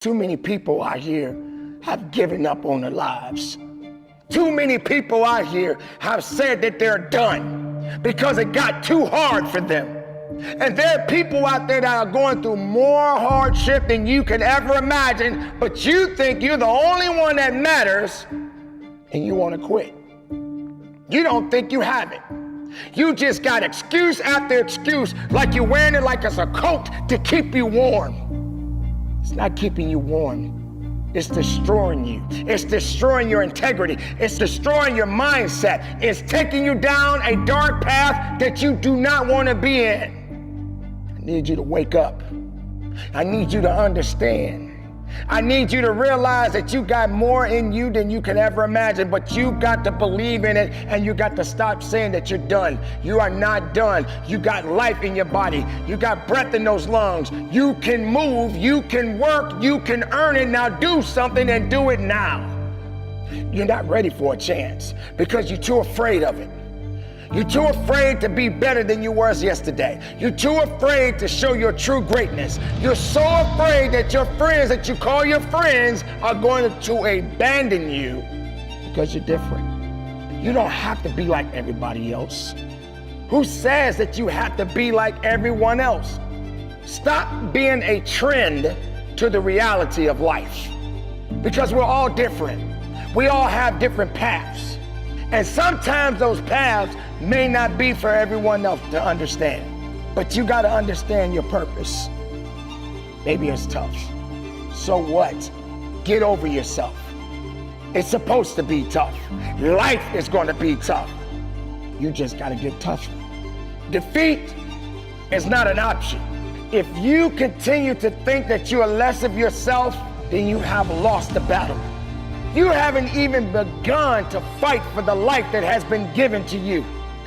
Too many people out here have given up on their lives. Too many people out here have said that they're done because it got too hard for them. And there are people out there that are going through more hardship than you can ever imagine, but you think you're the only one that matters, and you want to quit. You don't think you have it. You just got excuse after excuse, like you're wearing it like it's a coat to keep you warm. It's not keeping you warm. It's destroying you. It's destroying your integrity. It's destroying your mindset. It's taking you down a dark path that you do not want to be in. I need you to wake up. I need you to understand. I need you to realize that you got more in you than you can ever imagine, but you got to believe in it, and you got to stop saying that you're done. You are not done. You got life in your body. You got breath in those lungs. You can move, you can work, you can earn it. Now do something and do it now. You're not ready for a chance because you're too afraid of it. You're too afraid to be better than you were yesterday. You're too afraid to show your true greatness. You're so afraid that your friends that you call your friends are going to abandon you because you're different. You don't have to be like everybody else. Who says that you have to be like everyone else? Stop being a trend to the reality of life, because we're all different. We all have different paths. And sometimes those paths may not be for everyone else to understand, but you got to understand your purpose. Maybe it's tough. So what? Get over yourself. It's supposed to be tough. Life is going to be tough. You just got to get tougher. Defeat is not an option. If you continue to think that you are less of yourself, then you have lost the battle. You haven't even begun to fight for the life that has been given to you.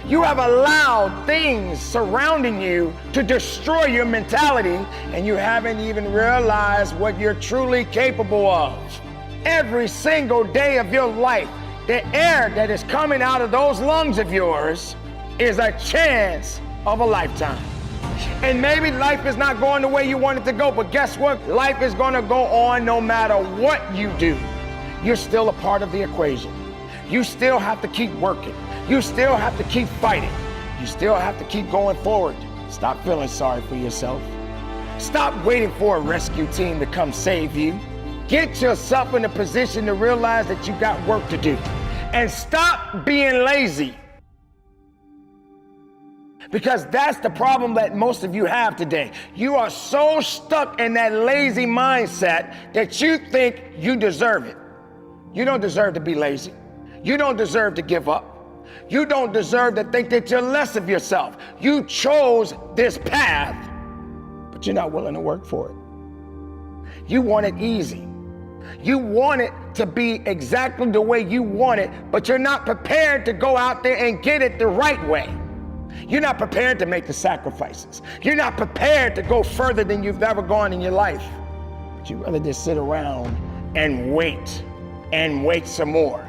You have allowed things surrounding you to destroy your mentality, and you haven't even realized what you're truly capable of. Every single day of your life, the air that is coming out of those lungs of yours is a chance of a lifetime. And maybe life is not going the way you want it to go, but guess what? Life is going to go on no matter what you do. You're still a part of the equation. You still have to keep working. You still have to keep fighting. You still have to keep going forward. Stop feeling sorry for yourself. Stop waiting for a rescue team to come save you. Get yourself in a position to realize that you got work to do. And stop being lazy. Because that's the problem that most of you have today. You are so stuck in that lazy mindset that you think you deserve it. You don't deserve to be lazy. You don't deserve to give up. You don't deserve to think that you're less of yourself. You chose this path, but you're not willing to work for it. You want it easy. You want it to be exactly the way you want it, but you're not prepared to go out there and get it the right way. You're not prepared to make the sacrifices. You're not prepared to go further than you've ever gone in your life. But you'd rather just sit around and wait some more,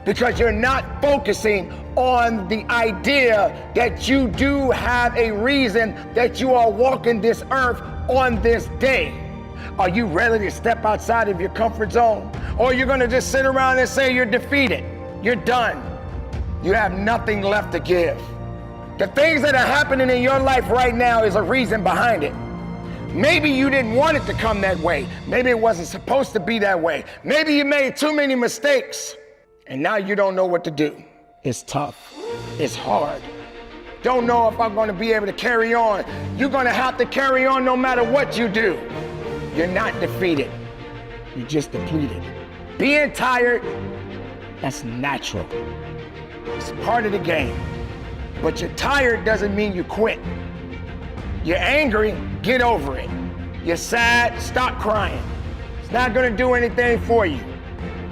because you're not focusing on the idea that you do have a reason that you are walking this earth on this day. Are you ready to step outside of your comfort zone? Or you're going to just sit around and say you're defeated, you're done, you have nothing left to give? The things that are happening in your life right now is a reason behind it. Maybe you didn't want it to come that way. Maybe it wasn't supposed to be that way. Maybe you made too many mistakes, and now you don't know what to do. It's tough. It's hard. Don't know if I'm going to be able to carry on. You're going to have to carry on no matter what you do. You're not defeated. You're just depleted. Being tired, that's natural. It's part of the game. But you're tired doesn't mean you quit. You're angry, get over it. You're sad, stop crying. It's not gonna do anything for you.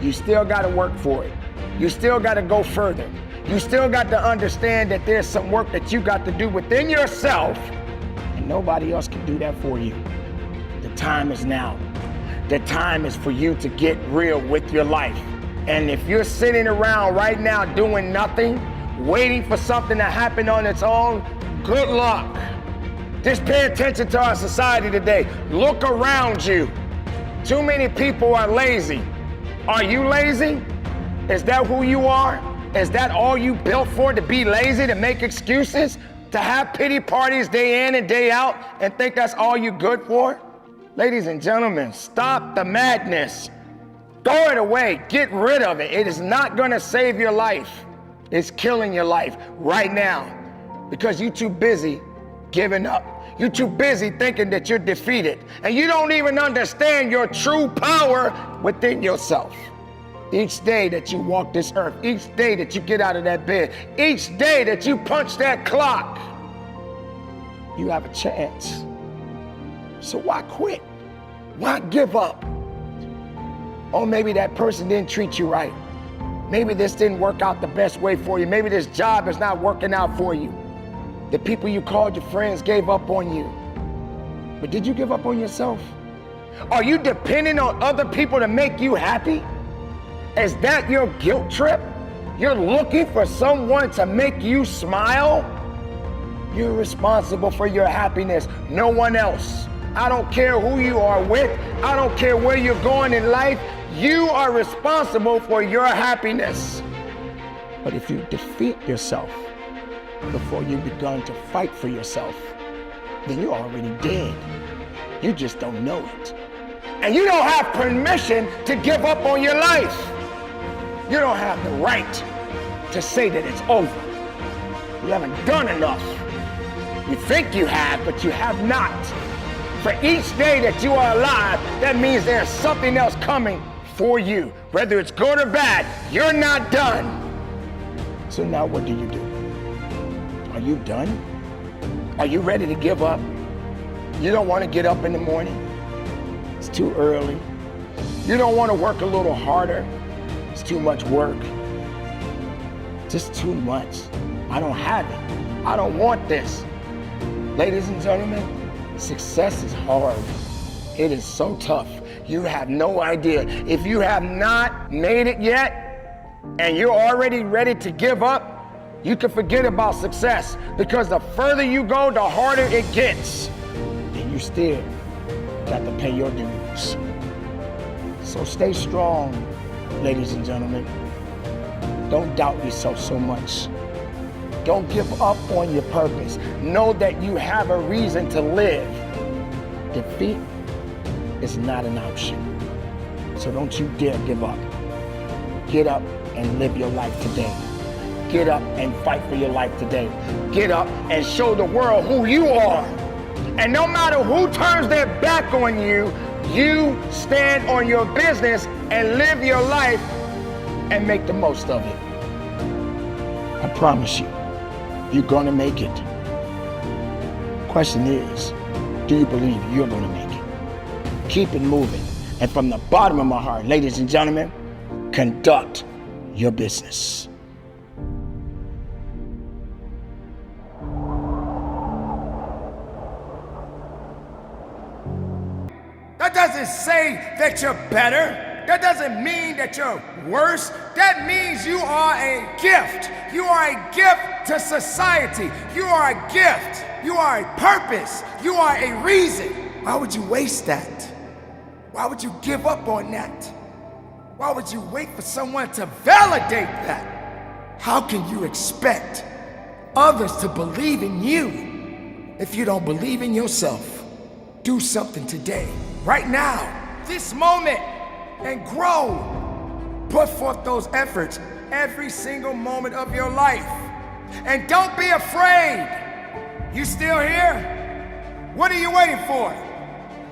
You still gotta work for it. You still gotta go further. You still got to understand that there's some work that you got to do within yourself, and nobody else can do that for you. The time is now. The time is for you to get real with your life. And if you're sitting around right now doing nothing, waiting for something to happen on its own, good luck. Just pay attention to our society today. Look around you. Too many people are lazy. Are you lazy? Is that who you are? Is that all you built for, to be lazy, to make excuses, to have pity parties day in and day out and think that's all you're good for? Ladies and gentlemen, stop the madness. Throw it away. Get rid of it. It is not going to save your life. It's killing your life right now because you're too busy giving up. You're too busy thinking that you're defeated, and you don't even understand your true power within yourself. Each day that you walk this earth, each day that you get out of that bed, each day that you punch that clock, you have a chance. So why quit? Why give up? Oh, maybe that person didn't treat you right. Maybe this didn't work out the best way for you. Maybe this job is not working out for you. The people you called your friends gave up on you. But did you give up on yourself? Are you depending on other people to make you happy? Is that your guilt trip? You're looking for someone to make you smile? You're responsible for your happiness, no one else. I don't care who you are with. I don't care where you're going in life. You are responsible for your happiness. But if you defeat yourself before you begun to fight for yourself, then you're already dead. You just don't know it. And you don't have permission to give up on your life. You don't have the right to say that it's over. You haven't done enough. You think you have, but you have not. For each day that you are alive, that means there's something else coming for you. Whether it's good or bad, you're not done. So now what do? Are you done? Are you ready to give up? You don't want to get up in the morning. It's too early. You don't want to work a little harder. It's too much work. Just too much. I don't have it. I don't want this. Ladies and gentlemen, success is hard. It is so tough. You have no idea. If you have not made it yet and you're already ready to give up, you can forget about success, because the further you go, the harder it gets. And you still got to pay your dues. So stay strong, ladies and gentlemen. Don't doubt yourself so much. Don't give up on your purpose. Know that you have a reason to live. Defeat is not an option. So don't you dare give up. Get up and live your life today. Get up and fight for your life today. Get up and show the world who you are. And no matter who turns their back on you, you stand on your business and live your life and make the most of it. I promise you, you're gonna make it. Question is, do you believe you're gonna make it? Keep it moving. And from the bottom of my heart, ladies and gentlemen, conduct your business. That doesn't say that you're better. That doesn't mean that you're worse. That means you are a gift. You are a gift to society. You are a gift. You are a purpose. You are a reason. Why would you waste that? Why would you give up on that? Why would you wait for someone to validate that? How can you expect others to believe in you if you don't believe in yourself? Do something today, right now, this moment, and grow. Put forth those efforts every single moment of your life. And don't be afraid. You still here? What are you waiting for?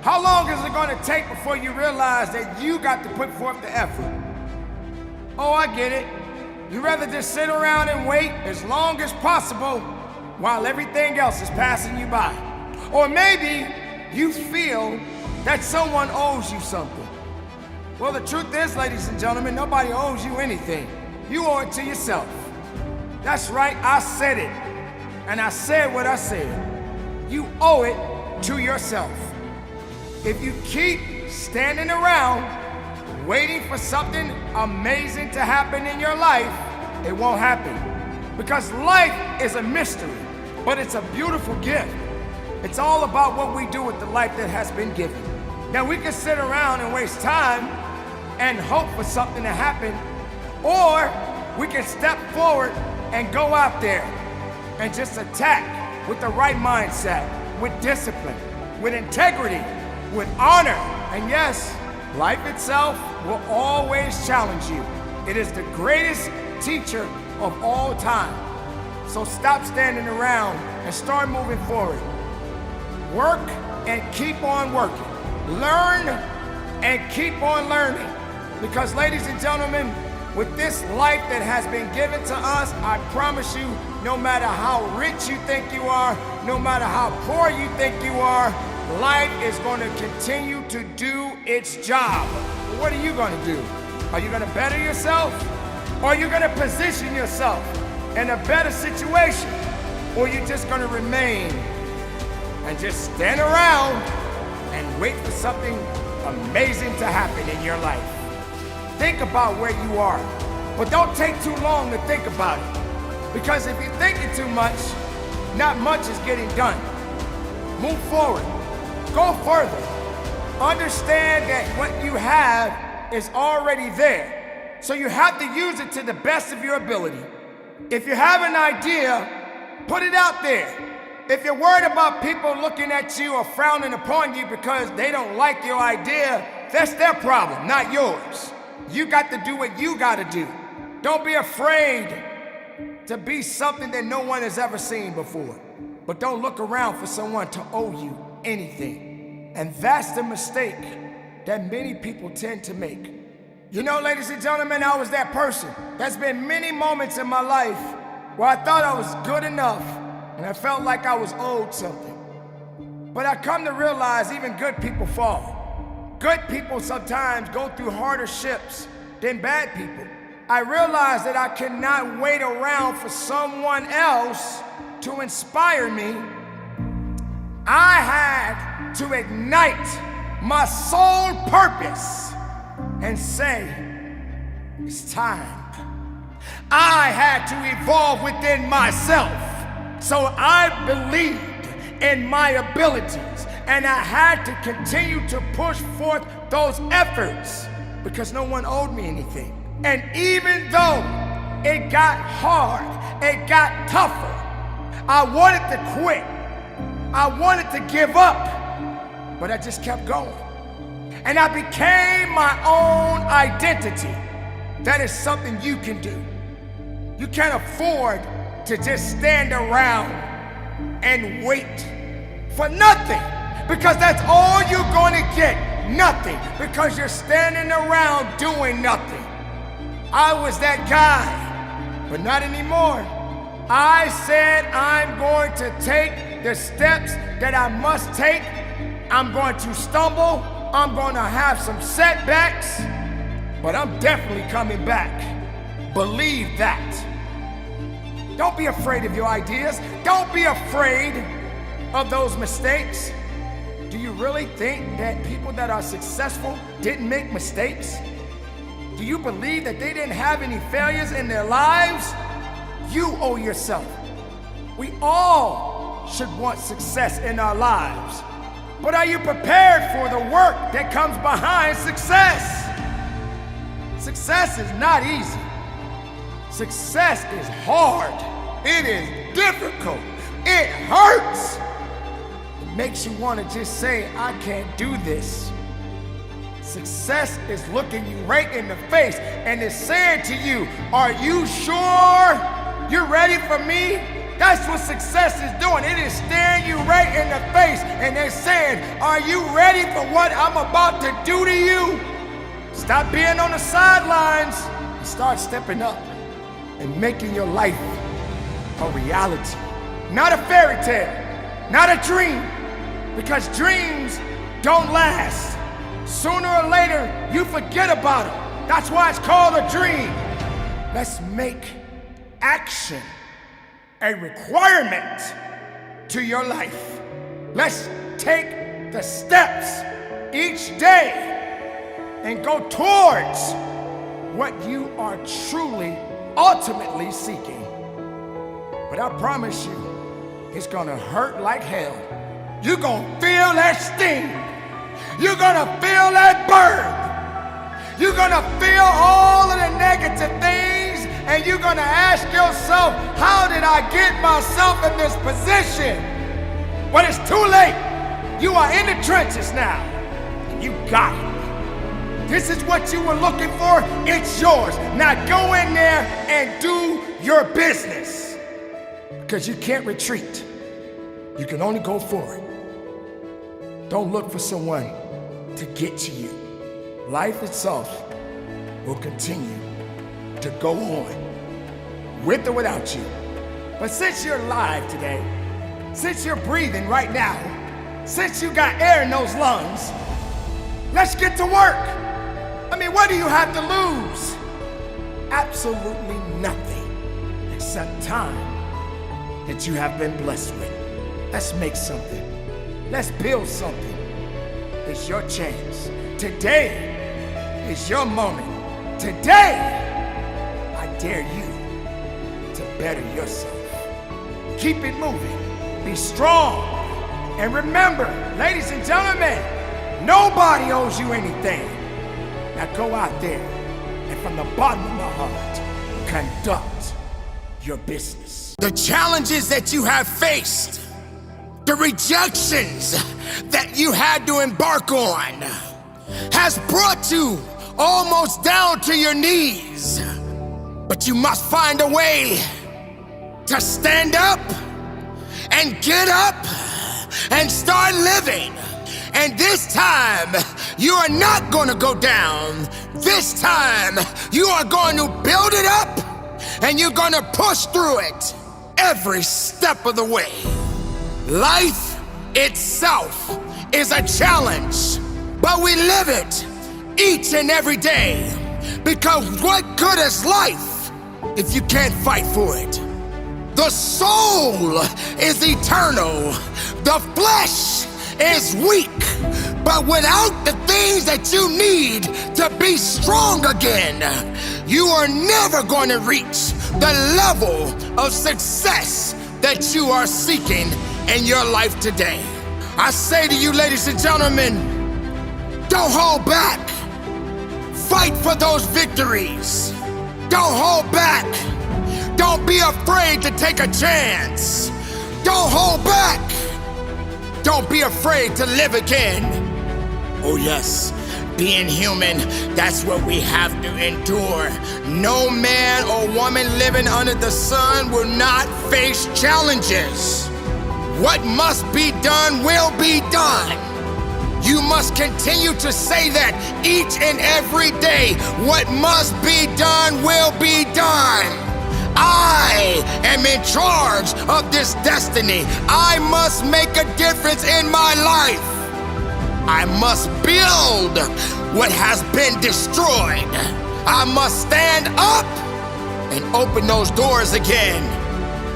How long is it going to take before you realize that you got to put forth the effort? Oh, I get it. You'd rather just sit around and wait as long as possible while everything else is passing you by. Or maybe you feel that someone owes you something. Well, the truth is, ladies and gentlemen, nobody owes you anything. You owe it to yourself. That's right, I said it. And I said what I said. You owe it to yourself. If you keep standing around waiting for something amazing to happen in your life, it won't happen. Because life is a mystery, but it's a beautiful gift. It's all about what we do with the life that has been given. Now we can sit around and waste time and hope for something to happen, or we can step forward and go out there and just attack with the right mindset, with discipline, with integrity, with honor. And yes, life itself will always challenge you. It is the greatest teacher of all time. So stop standing around and start moving forward. Work and keep on working. Learn and keep on learning. Because ladies and gentlemen, with this life that has been given to us, I promise you, no matter how rich you think you are, no matter how poor you think you are, life is going to continue to do its job. What are you going to do? Are you going to better yourself? Or are you going to position yourself in a better situation? Or are you just going to remain and just stand around and wait for something amazing to happen in your life? Think about where you are, but don't take too long to think about it. Because if you're thinking too much, not much is getting done. Move forward, go further. Understand that what you have is already there. So you have to use it to the best of your ability. If you have an idea, put it out there. If you're worried about people looking at you or frowning upon you because they don't like your idea, that's their problem, not yours. You got to do what you got to do. Don't be afraid to be something that no one has ever seen before. But don't look around for someone to owe you anything. And that's the mistake that many people tend to make. You know, ladies and gentlemen, I was that person. There's been many moments in my life where I thought I was good enough and I felt like I was owed something. But I come to realize even good people fall. Good people sometimes go through hardships than bad people. I realized that I cannot wait around for someone else to inspire me. I had to ignite my sole purpose and say, it's time. I had to evolve within myself. So I believed in my abilities. And I had to continue to push forth those efforts because no one owed me anything. And even though it got hard, it got tougher, I wanted to quit. I wanted to give up, but I just kept going. And I became my own identity. That is something you can do. You can't afford to just stand around and wait for nothing. Because that's all you're going to get, nothing. Because you're standing around doing nothing. I was that guy, but not anymore. I said I'm going to take the steps that I must take. I'm going to stumble. I'm going to have some setbacks, but I'm definitely coming back. Believe that. Don't be afraid of your ideas. Don't be afraid of those mistakes. Do you really think that people that are successful didn't make mistakes? Do you believe that they didn't have any failures in their lives? You owe yourself. We all should want success in our lives. But are you prepared for the work that comes behind success? Success is not easy. Success is hard. It is difficult. It hurts. Makes you want to just say, I can't do this. Success is looking you right in the face and is saying to you, are you sure you're ready for me? That's what success is doing. It is staring you right in the face and they're saying, are you ready for what I'm about to do to you? Stop being on the sidelines and start stepping up and making your life a reality. Not a fairy tale, not a dream. Because dreams don't last. Sooner or later, you forget about them. That's why it's called a dream. Let's make action a requirement to your life. Let's take the steps each day and go towards what you are truly, ultimately seeking. But I promise you, it's gonna hurt like hell. You're gonna feel that sting You're gonna feel that burn. You're gonna feel all of the negative things, and you're gonna ask yourself, how did I get myself in this position? Well, it's too late. You are in the trenches now. You got it. This is what you were looking for. It's yours. Now go in there and do your business. Because you can't retreat. You can only go forward. Don't look for someone to get to you. Life itself will continue to go on, with or without you. But since you're alive today, since you're breathing right now, since you got air in those lungs, let's get to work. I mean, what do you have to lose? Absolutely nothing except time that you have been blessed with. Let's make something. Let's build something. It's your chance. Today is your moment. Today, I dare you to better yourself. Keep it moving. Be strong. And remember, ladies and gentlemen, nobody owes you anything. Now go out there and from the bottom of my heart, conduct your business. The challenges that you have faced, the rejections that you had to embark on, has brought you almost down to your knees. But you must find a way to stand up and get up and start living. And this time, you are not going to go down. This time, you are going to build it up and you're going to push through it every step of the way. Life itself is a challenge, but we live it each and every day. Because what good is life if you can't fight for it? The soul is eternal. The flesh is weak. But without the things that you need to be strong again, you are never going to reach the level of success that you are seeking in your life today. I say to you, ladies and gentlemen, don't hold back. Fight for those victories. Don't hold back. Don't be afraid to take a chance. Don't hold back. Don't be afraid to live again. Oh yes, being human, that's what we have to endure. No man or woman living under the sun will not face challenges. What must be done will be done. You must continue to say that each and every day. What must be done will be done. I am in charge of this destiny. I must make a difference in my life. I must build what has been destroyed. I must stand up and open those doors again.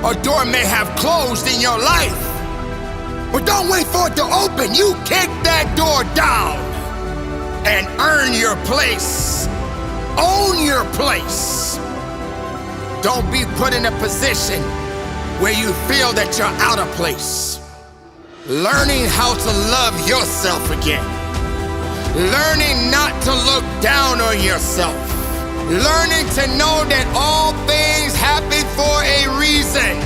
A door may have closed in your life, but don't wait for it to open. You kick that door down and earn your place. Own your place. Don't be put in a position where you feel that you're out of place. Learning how to love yourself again. Learning not to look down on yourself. Learning to know that all things happen for a reason.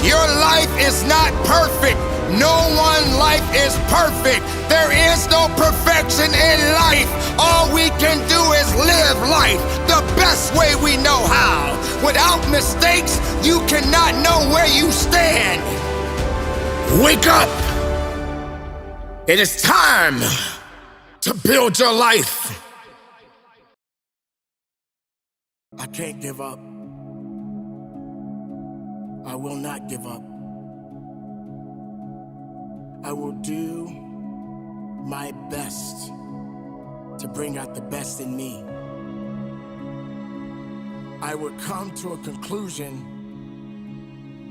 Your life is not perfect. No one's life is perfect. There is no perfection in life. All we can do is live life the best way we know how. Without mistakes, you cannot know where you stand. Wake up! It is time to build your life. I can't give up. I will not give up. I will do my best to bring out the best in me. I will come to a conclusion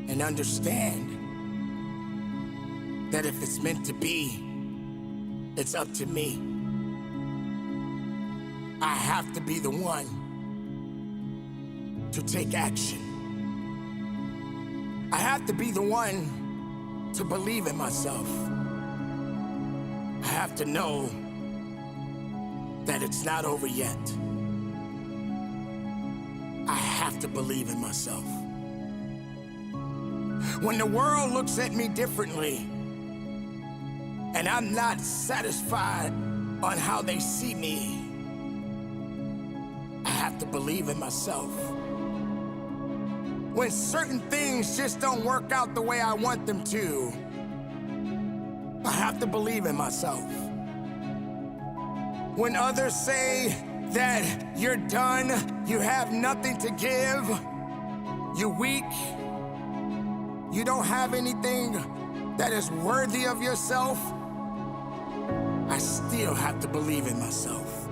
and understand that if it's meant to be, it's up to me. I have to be the one to take action. I have to be the one to believe in myself. I have to know that it's not over yet. I have to believe in myself. When the world looks at me differently, and I'm not satisfied on how they see me, I have to believe in myself. When certain things just don't work out the way I want them to, I have to believe in myself. When others say that you're done, you have nothing to give, you're weak, you don't have anything that is worthy of yourself, I still have to believe in myself.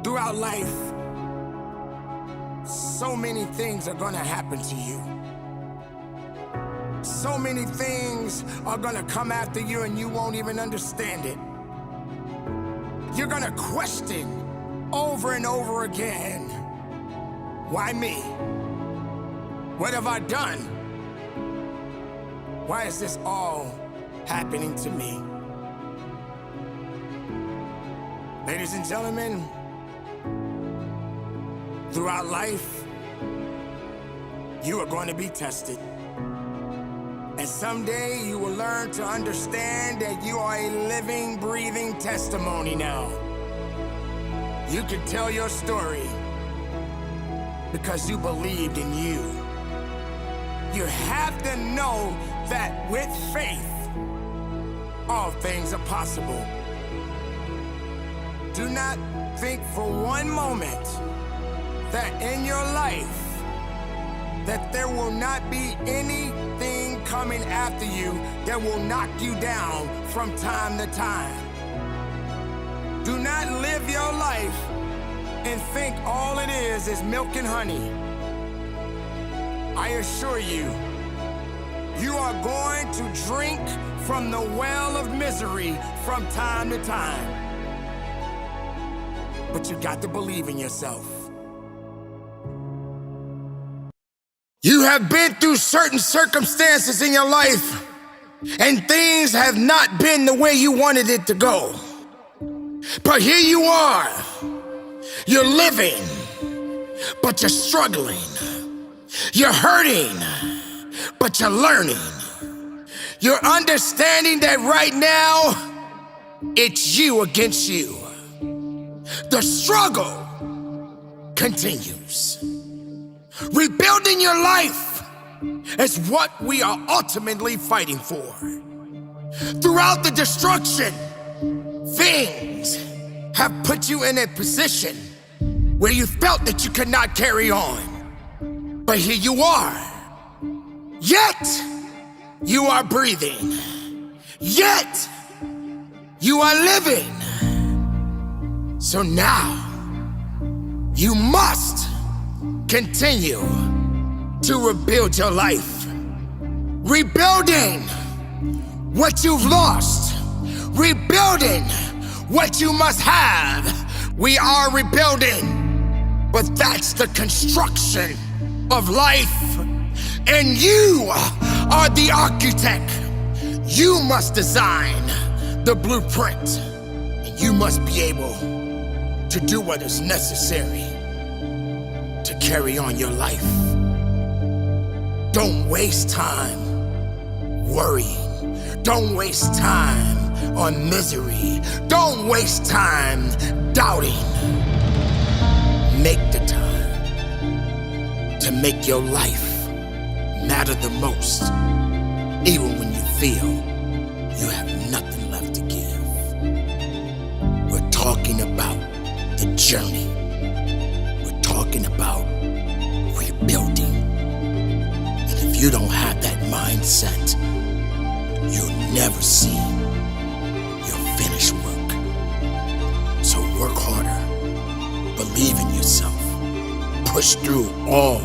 Throughout life, so many things are gonna happen to you. So many things are gonna come after you and you won't even understand it. You're gonna question over and over again, why me? What have I done? Why is this all happening to me? Ladies and gentlemen, throughout life, you are going to be tested. And someday you will learn to understand that you are a living, breathing testimony now. You can tell your story because you believed in you. You have to know that with faith, all things are possible. Do not think for one moment that in your life that there will not be anything coming after you that will knock you down from time to time. Do not live your life and think all it is milk and honey. I assure you, you are going to drink from the well of misery from time to time. But you got to believe in yourself. You have been through certain circumstances in your life, and things have not been the way you wanted it to go. But here you are. You're living, but you're struggling. You're hurting, but you're learning. You're understanding that right now, it's you against you. The struggle continues. Rebuilding your life is what we are ultimately fighting for. Throughout the destruction, things have put you in a position where you felt that you could not carry on. But here you are. Yet, you are breathing. Yet, you are living. So now, you must continue to rebuild your life. Rebuilding what you've lost. Rebuilding what you must have. We are rebuilding, but that's the construction of life. And you are the architect. You must design the blueprint. And you must be able to do what is necessary to carry on your life. Don't waste time worrying. Don't waste time on misery. Don't waste time doubting. Make the time to make your life matter the most, even when you feel you have nothing left to give. We're talking about the journey. We're talking about rebuilding. And if you don't have that mindset, you'll never see your finished work. So work harder. Believe in yourself. Push through all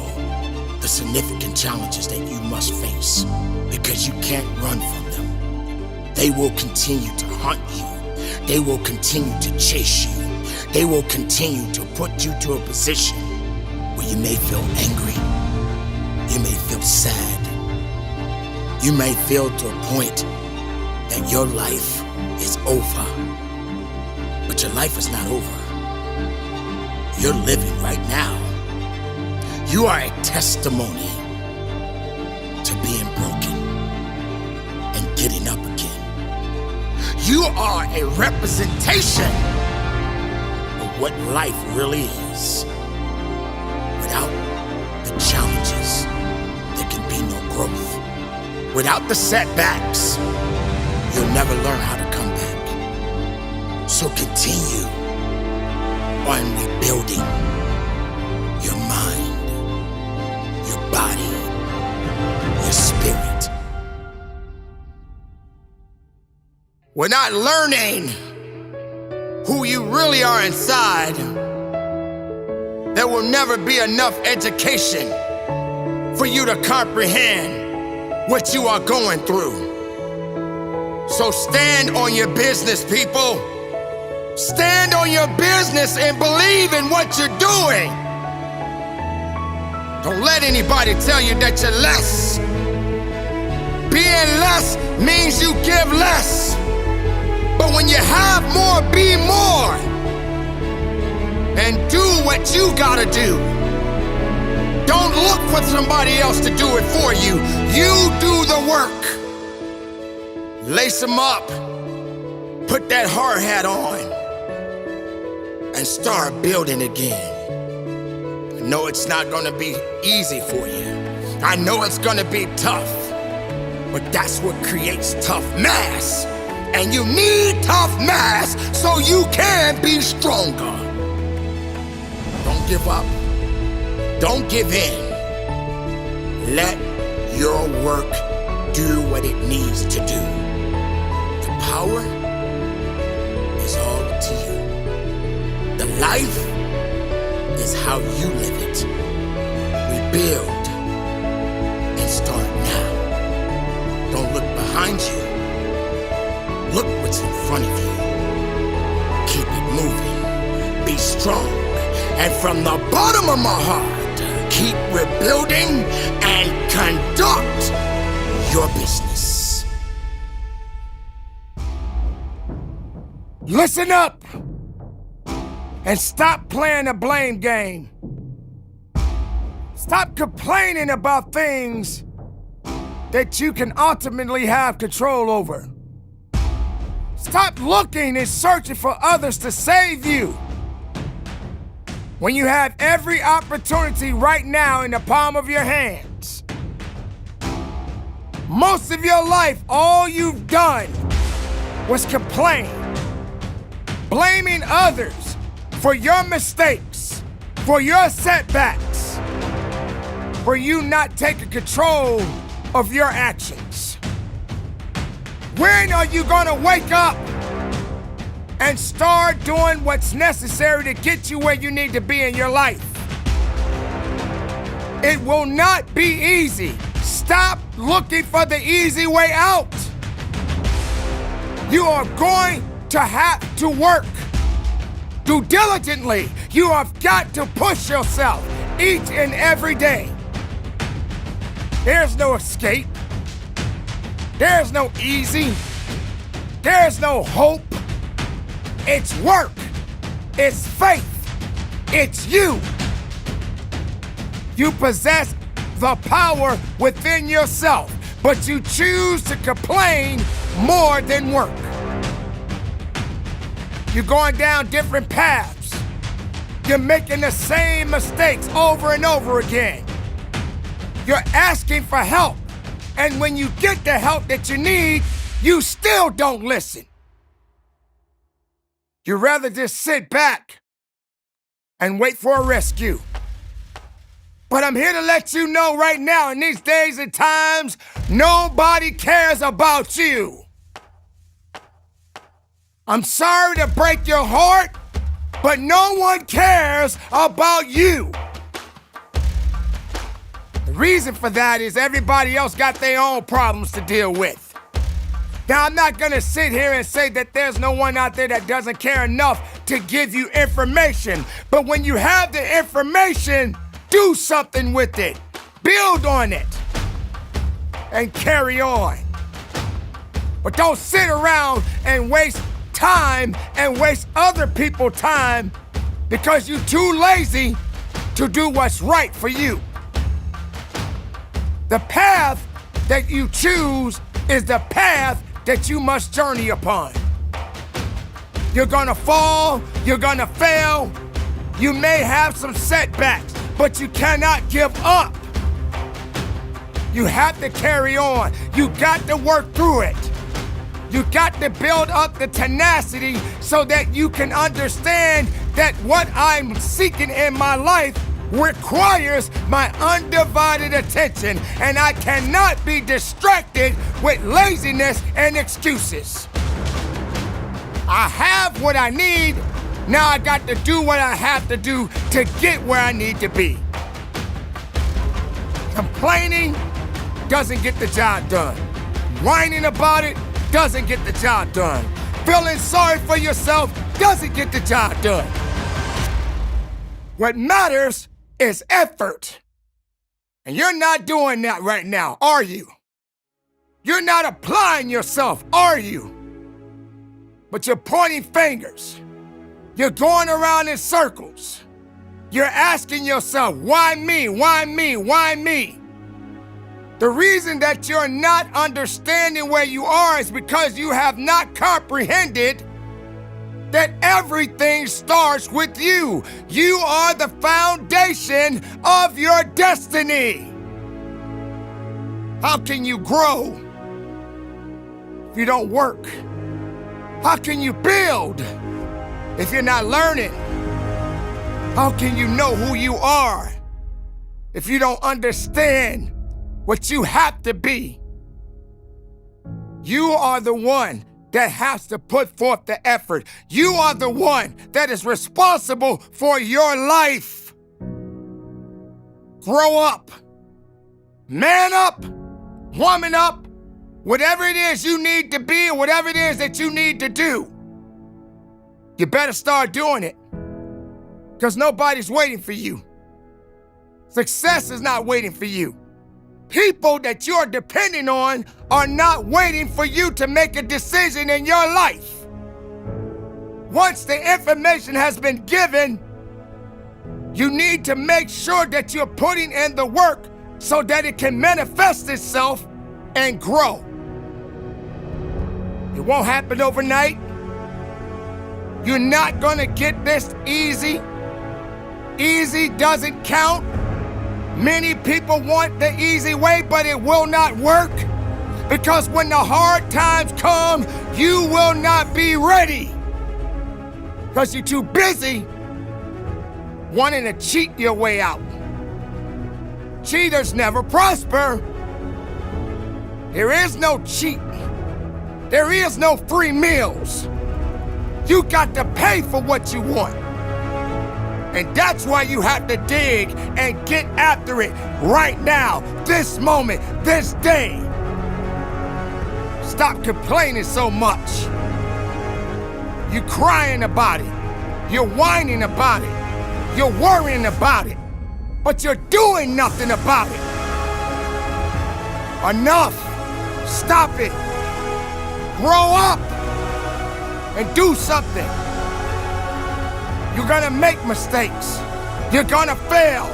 the significant challenges that you must face, because you can't run from them. They will continue to hunt you. They will continue to chase you. They will continue to put you to a position where you may feel angry. You may feel sad. You may feel to a point that your life is over. But your life is not over. You're living right now. You are a testimony to being broken and getting up again. You are a representation of what life really is. Without the challenges, there can be no growth. Without the setbacks, you'll never learn how to come back. So continue on rebuilding your mind, your body, your spirit. Without learning who you really are inside, there will never be enough education for you to comprehend what you are going through. So stand on your business, people. Stand on your business and believe in what you're doing. Don't let anybody tell you that you're less. Being less means you give less. But when you have more, be more. And do what you gotta do. Don't look for somebody else to do it for you. You do the work. Lace them up. Put that hard hat on. And start building again. I know it's not gonna be easy for you. I know it's gonna be tough. But that's what creates tough mass. And you need tough mass so you can be stronger. Don't give up. Don't give in. Let your work do what it needs to do. The power is all up to you. The life is how you live it. Rebuild and start now. Don't look behind you. Look what's in front of you. Keep it moving. Be strong. And from the bottom of my heart, keep rebuilding and conduct your business. Listen up and stop playing a blame game. Stop complaining about things that you can ultimately have control over. Stop looking and searching for others to save you when you have every opportunity right now in the palm of your hands. Most of your life, all you've done was complain, blaming others for your mistakes, for your setbacks, for you not taking control of your actions. When are you gonna wake up and start doing what's necessary to get you where you need to be in your life? It will not be easy. Stop looking for the easy way out. You are going to have to work. Do diligently. You have got to push yourself each and every day. There's no escape. There's no easy. There's no hope. It's work. It's faith. It's you. You possess the power within yourself, but you choose to complain more than work. You're going down different paths. You're making the same mistakes over and over again. You're asking for help, and when you get the help that you need, you still don't listen. You'd rather just sit back and wait for a rescue. But I'm here to let you know right now, in these days and times, nobody cares about you. I'm sorry to break your heart, but no one cares about you. The reason for that is everybody else got their own problems to deal with. Now, I'm not gonna sit here and say that there's no one out there that doesn't care enough to give you information, but when you have the information, do something with it. Build on it and carry on. But don't sit around and waste time and waste other people's time because you're too lazy to do what's right for you. The path that you choose is the path that you must journey upon. You're gonna fall, you're gonna fail, you may have some setbacks, but you cannot give up. You have to carry on. You got to work through it. You got to build up the tenacity so that you can understand that what I'm seeking in my life requires my undivided attention, and I cannot be distracted with laziness and excuses. I have what I need. Now I got to do what I have to do to get where I need to be. Complaining doesn't get the job done. Whining about it doesn't get the job done. Feeling sorry for yourself doesn't get the job done. What matters is effort. And you're not doing that right now, are you? You're not applying yourself, are you? But you're pointing fingers. You're going around in circles. You're asking yourself, why me? Why me? Why me? The reason that you're not understanding where you are is because you have not comprehended that everything starts with you. You are the foundation of your destiny. How can you grow if you don't work? How can you build if you're not learning? How can you know who you are if you don't understand what you have to be? You are the one that has to put forth the effort. You are the one that is responsible for your life. Grow up. Man up. Woman up. Whatever it is you need to be and whatever it is that you need to do, you better start doing it, because nobody's waiting for you. Success is not waiting for you. People that you're depending on are not waiting for you to make a decision in your life. Once the information has been given, you need to make sure that you're putting in the work so that it can manifest itself and grow. It won't happen overnight. You're not gonna get this easy. Easy doesn't count. Many people want the easy way, but it will not work, because when the hard times come, you will not be ready, because you're too busy wanting to cheat your way out. Cheaters never prosper. There is no cheat. There is no free meals. You got to pay for what you want. And that's why you have to dig and get after it right now, this moment, this day. Stop complaining so much. You're crying about it. You're whining about it. You're worrying about it. But you're doing nothing about it. Enough. Stop it. Grow up and do something. You're gonna make mistakes. You're gonna fail.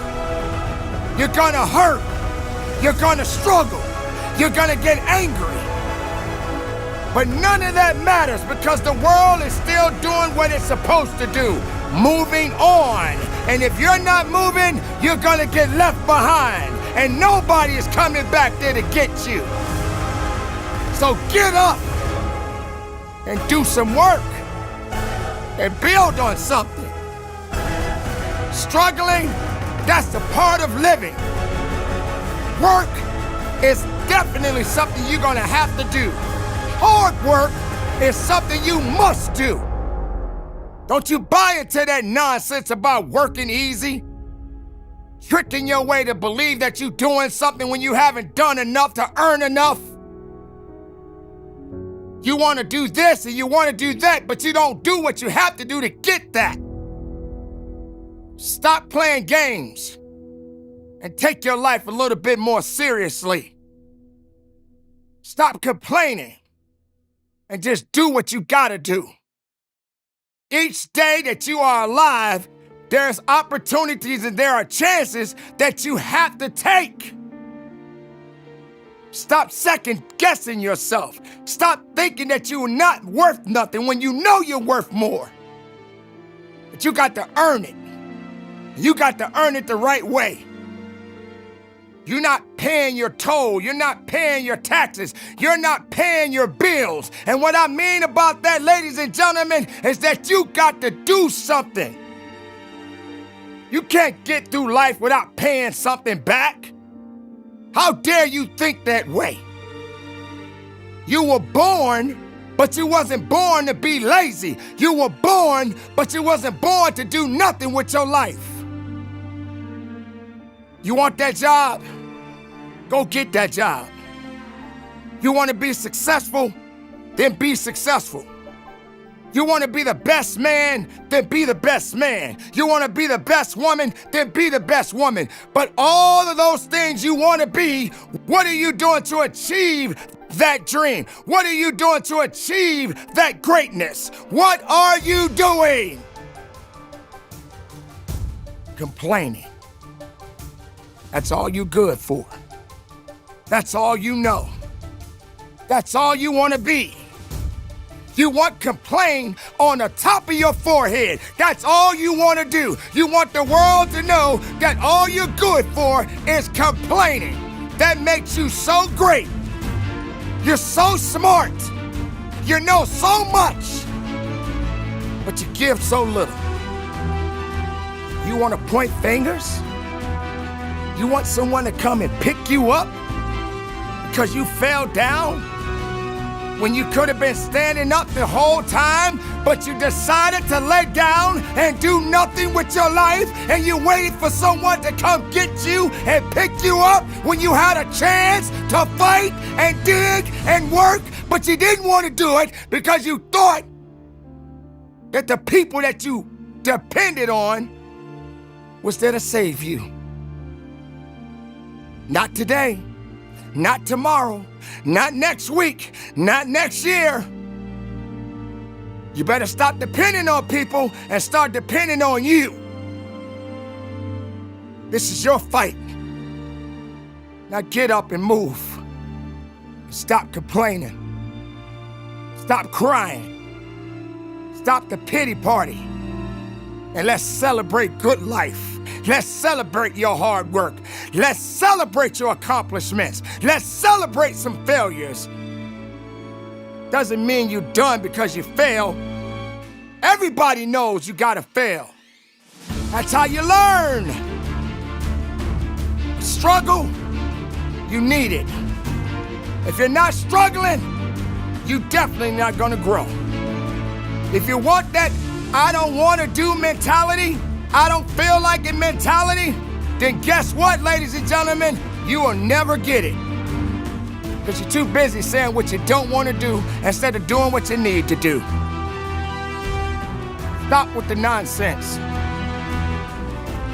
You're gonna hurt. You're gonna struggle. You're gonna get angry. But none of that matters, because the world is still doing what it's supposed to do, moving on. And if you're not moving, you're gonna get left behind, and nobody is coming back there to get you. So get up and do some work and build on something. Struggling, that's a part of living. Work is definitely something you're gonna have to do. Hard work is something you must do. Don't you buy into that nonsense about working easy, tricking your way to believe that you're doing something when you haven't done enough to earn enough. You want to do this and you want to do that, but you don't do what you have to do to get that. Stop playing games and take your life a little bit more seriously. Stop complaining and just do what you gotta do. Each day that you are alive, there's opportunities and there are chances that you have to take. Stop second guessing yourself. Stop thinking that you're not worth nothing when you know you're worth more. But you got to earn it. You got to earn it the right way. You're not paying your toll. You're not paying your taxes. You're not paying your bills. And what I mean about that, ladies and gentlemen, is that you got to do something. You can't get through life without paying something back. How dare you think that way? You were born, but you wasn't born to be lazy. You were born, but you wasn't born to do nothing with your life. You want that job? Go get that job. You want to be successful? Then be successful. You want to be the best man? Then be the best man. You want to be the best woman? Then be the best woman. But all of those things you want to be, what are you doing to achieve that dream? What are you doing to achieve that greatness? What are you doing? Complaining. That's all you good for. That's all you know. That's all you want to be. You want complain on the top of your forehead. That's all you want to do. You want the world to know that all you're good for is complaining. That makes you so great. You're so smart. You know so much, but you give so little. You want to point fingers? You want someone to come and pick you up because you fell down when you could have been standing up the whole time, but you decided to lay down and do nothing with your life, and you waited for someone to come get you and pick you up when you had a chance to fight and dig and work, but you didn't want to do it because you thought that the people that you depended on was there to save you. Not today, not tomorrow, not next week, not next year. You better stop depending on people and start depending on you. This is your fight. Now get up and move. Stop complaining. Stop crying. Stop the pity party. And let's celebrate good life. Let's celebrate your hard work. Let's celebrate your accomplishments. Let's celebrate some failures. Doesn't mean you're done because you fail. Everybody knows you gotta fail. That's how you learn. Struggle, you need it. If you're not struggling, you're definitely not gonna grow. If you want that I don't want to do mentality, I don't feel like it mentality, then guess what, ladies and gentlemen? You will never get it. Because you're too busy saying what you don't want to do instead of doing what you need to do. Stop with the nonsense.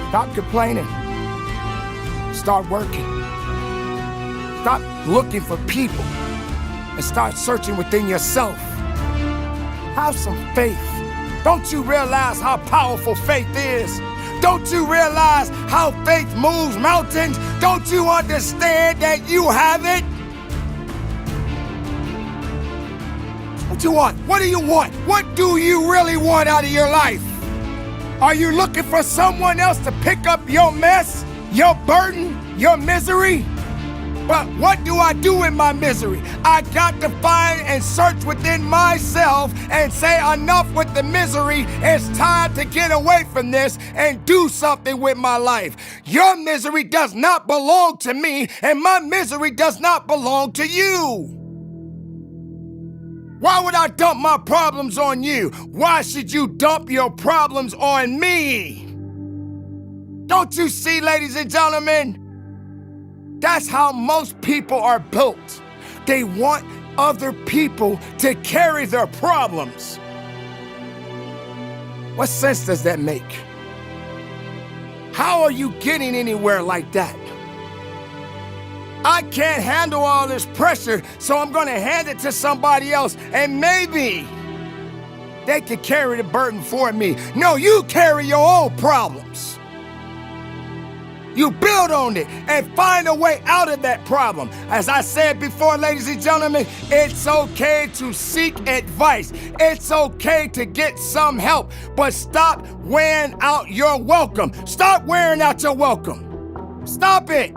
Stop complaining. Start working. Stop looking for people and start searching within yourself. Have some faith. Don't you realize how powerful faith is? Don't you realize how faith moves mountains? Don't you understand that you have it? What you want? What do you want? What do you really want out of your life? Are you looking for someone else to pick up your mess, your burden, your misery? But what do I do in my misery? I got to find and search within myself and say enough with the misery. It's time to get away from this and do something with my life. Your misery does not belong to me, and my misery does not belong to you. Why would I dump my problems on you? Why should you dump your problems on me? Don't you see, ladies and gentlemen? That's how most people are built. They want other people to carry their problems. What sense does that make? How are you getting anywhere like that? I can't handle all this pressure, so I'm gonna hand it to somebody else, and maybe they can carry the burden for me. No, you carry your own problems. You build on it and find a way out of that problem. As I said before, ladies and gentlemen, it's okay to seek advice. It's okay to get some help, but stop wearing out your welcome. Stop wearing out your welcome. Stop it.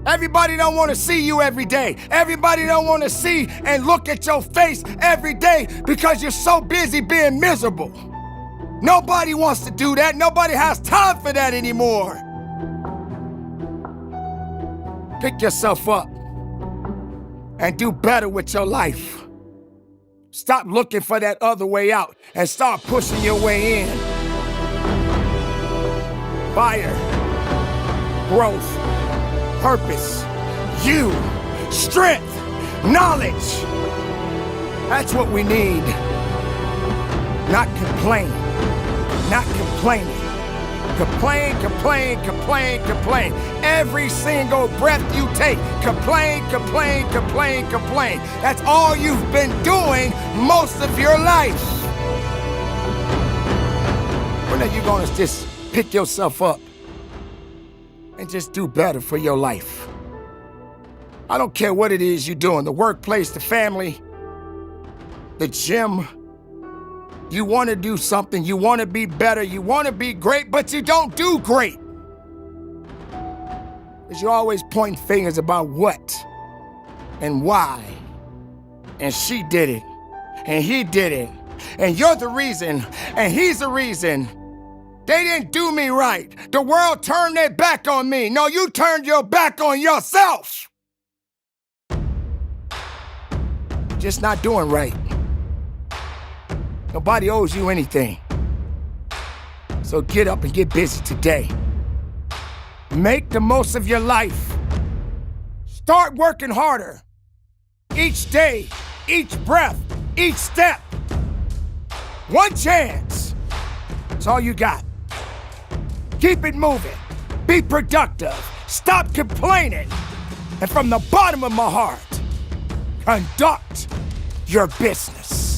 Everybody don't want to see you every day. Everybody don't want to see and look at your face every day because you're so busy being miserable. Nobody wants to do that. Nobody has time for that anymore. Pick yourself up and do better with your life. Stop looking for that other way out and start pushing your way in. Fire, growth, purpose, you, strength, knowledge. That's what we need. Not complain. Not complaining. Complain, complain, complain, complain. Every single breath you take, complain, complain, complain, complain. That's all you've been doing most of your life. When are you gonna just pick yourself up and just do better for your life? I don't care what it is you're doing, the workplace, the family, the gym. You want to do something, you want to be better, you want to be great, but you don't do great. Because you're always pointing fingers about what and why. And she did it, and he did it, and you're the reason, and he's the reason. They didn't do me right. The world turned their back on me. No, you turned your back on yourself. Just not doing right. Nobody owes you anything. So get up and get busy today. Make the most of your life. Start working harder. Each day, each breath, each step. One chance. That's all you got. Keep it moving. Be productive. Stop complaining. And from the bottom of my heart, conduct your business.